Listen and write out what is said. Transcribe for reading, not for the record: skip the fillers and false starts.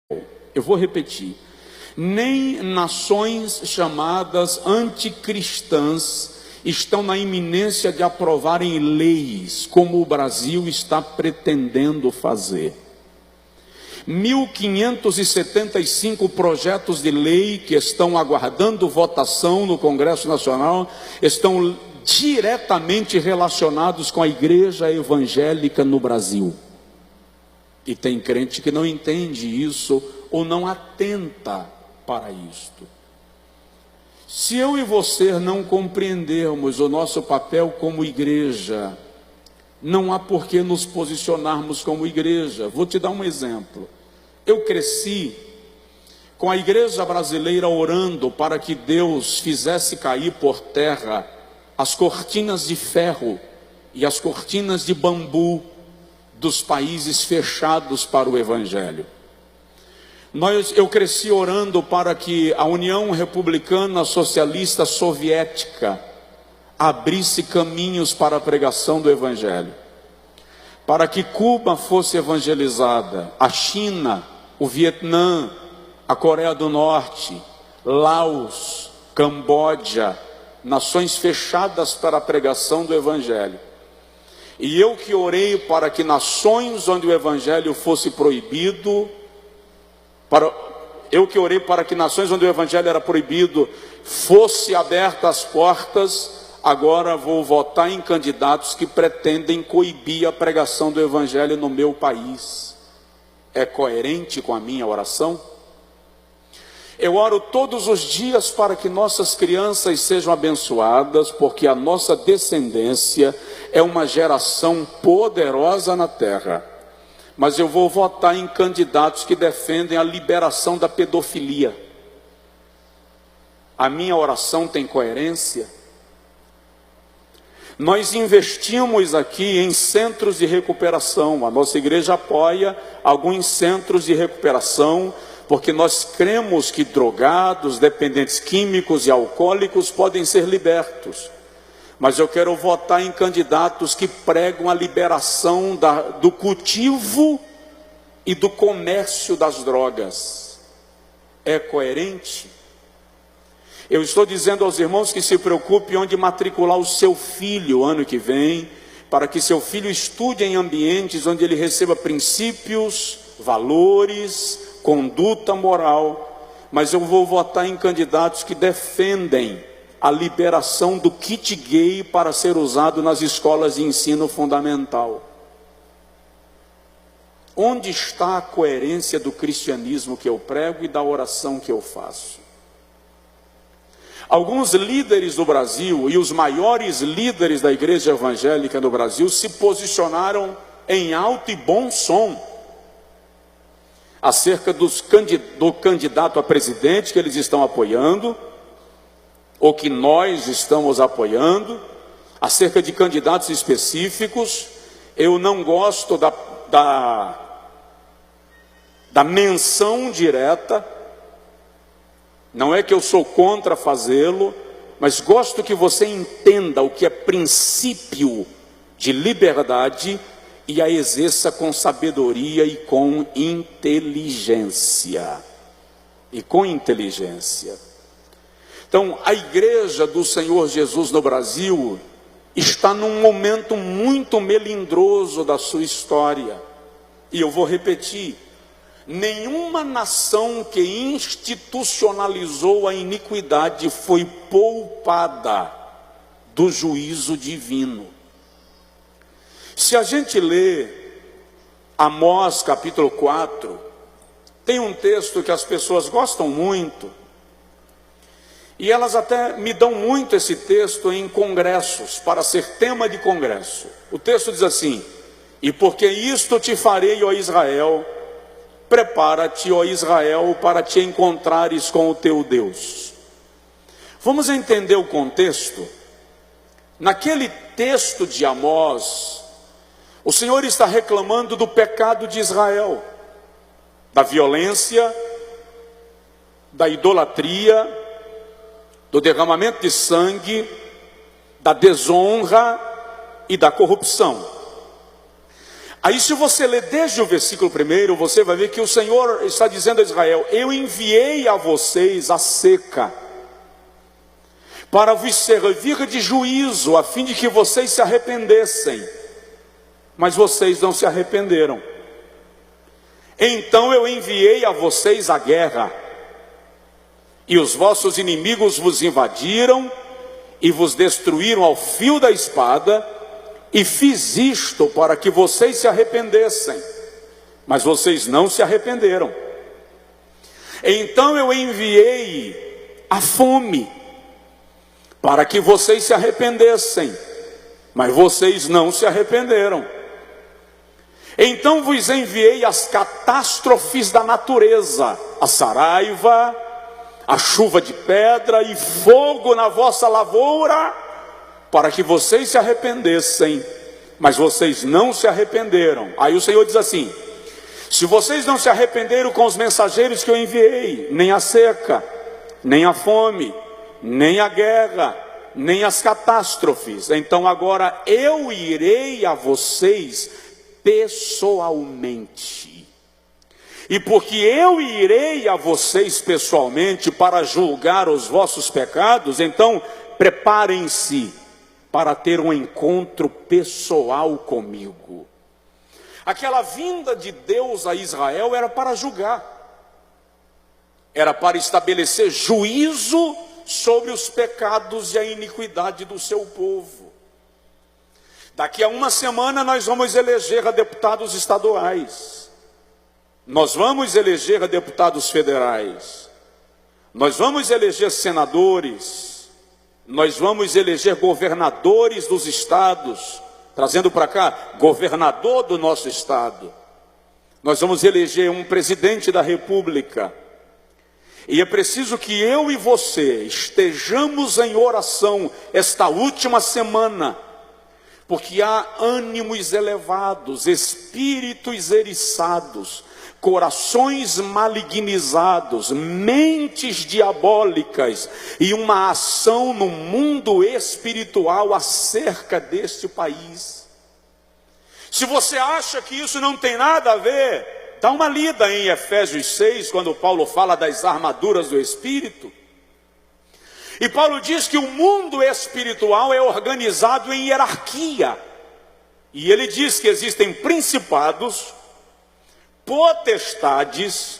Eu vou repetir. Nem nações chamadas anticristãs estão na iminência de aprovarem leis, como o Brasil está pretendendo fazer. 1.575 projetos de lei que estão aguardando votação no Congresso Nacional estão diretamente relacionados com a igreja evangélica no Brasil. E tem crente que não entende isso ou não atenta para isto. Se eu e você não compreendermos o nosso papel como igreja, não há por que nos posicionarmos como igreja. Vou te dar um exemplo. Eu cresci com a igreja brasileira orando para que Deus fizesse cair por terra as cortinas de ferro e as cortinas de bambu dos países fechados para o Evangelho. Eu cresci orando para que a União Republicana Socialista Soviética abrisse caminhos para a pregação do Evangelho, para que Cuba fosse evangelizada, a China, o Vietnã, a Coreia do Norte, Laos, Camboja, nações fechadas para a pregação do Evangelho. E eu que orei para que nações onde o Evangelho fosse proibido, eu que orei para que nações onde o Evangelho era proibido, fosse abertas as portas, agora vou votar em candidatos que pretendem coibir a pregação do Evangelho no meu país. É coerente com a minha oração? Eu oro todos os dias para que nossas crianças sejam abençoadas, porque a nossa descendência é uma geração poderosa na terra. Mas eu vou votar em candidatos que defendem a liberação da pedofilia. A minha oração tem coerência? Nós investimos aqui em centros de recuperação. A nossa igreja apoia alguns centros de recuperação, porque nós cremos que drogados, dependentes químicos e alcoólicos podem ser libertos. Mas eu quero votar em candidatos que pregam a liberação do cultivo e do comércio das drogas. É coerente? Eu estou dizendo aos irmãos que se preocupem onde matricular o seu filho ano que vem, para que seu filho estude em ambientes onde ele receba princípios, valores, conduta moral. Mas eu vou votar em candidatos que defendem a liberação do kit gay para ser usado nas escolas de ensino fundamental. Onde está a coerência do cristianismo que eu prego e da oração que eu faço? Alguns líderes do Brasil e os maiores líderes da igreja evangélica no Brasil se posicionaram em alto e bom som acerca do candidato a presidente que eles estão apoiando, ou que nós estamos apoiando, acerca de candidatos específicos. Eu não gosto da menção direta. Não é que eu sou contra fazê-lo, mas gosto que você entenda o que é princípio de liberdade e a exerça com sabedoria e com inteligência. Então, a igreja do Senhor Jesus no Brasil está num momento muito melindroso da sua história. E eu vou repetir. Nenhuma nação que institucionalizou a iniquidade foi poupada do juízo divino. Se a gente lê Amós capítulo 4, tem um texto que as pessoas gostam muito, e elas até me dão muito esse texto em congressos, para ser tema de congresso. O texto diz assim: e porque isto te farei, ó Israel, prepara-te, ó Israel, para te encontrares com o teu Deus. Vamos entender o contexto? Naquele texto de Amós, o Senhor está reclamando do pecado de Israel, da violência, da idolatria, do derramamento de sangue, da desonra e da corrupção. Aí se você ler desde o versículo 1, você vai ver que o Senhor está dizendo a Israel: eu enviei a vocês a seca, para vos servir de juízo, a fim de que vocês se arrependessem. Mas vocês não se arrependeram. Então eu enviei a vocês a guerra, e os vossos inimigos vos invadiram, e vos destruíram ao fio da espada, e fiz isto para que vocês se arrependessem, mas vocês não se arrependeram. Então eu enviei a fome, para que vocês se arrependessem, mas vocês não se arrependeram. Então vos enviei as catástrofes da natureza, a saraiva, a chuva de pedra e fogo na vossa lavoura, para que vocês se arrependessem, mas vocês não se arrependeram. Aí o Senhor diz assim: se vocês não se arrependeram com os mensageiros que eu enviei, nem a seca, nem a fome, nem a guerra, nem as catástrofes, então agora eu irei a vocês pessoalmente. E porque eu irei a vocês pessoalmente para julgar os vossos pecados, então preparem-se para ter um encontro pessoal comigo. Aquela vinda de Deus a Israel era para julgar, era para estabelecer juízo sobre os pecados e a iniquidade do seu povo. Daqui a uma semana nós vamos eleger a deputados estaduais, nós vamos eleger a deputados federais, nós vamos eleger senadores, nós vamos eleger governadores dos estados, trazendo para cá governador do nosso estado, nós vamos eleger um presidente da república. E é preciso que eu e você estejamos em oração esta última semana, porque há ânimos elevados, espíritos eriçados, corações malignizados, mentes diabólicas e uma ação no mundo espiritual acerca deste país. Se você acha que isso não tem nada a ver, dá uma lida em Efésios 6, quando Paulo fala das armaduras do Espírito. E Paulo diz que o mundo espiritual é organizado em hierarquia. E ele diz que existem principados, potestades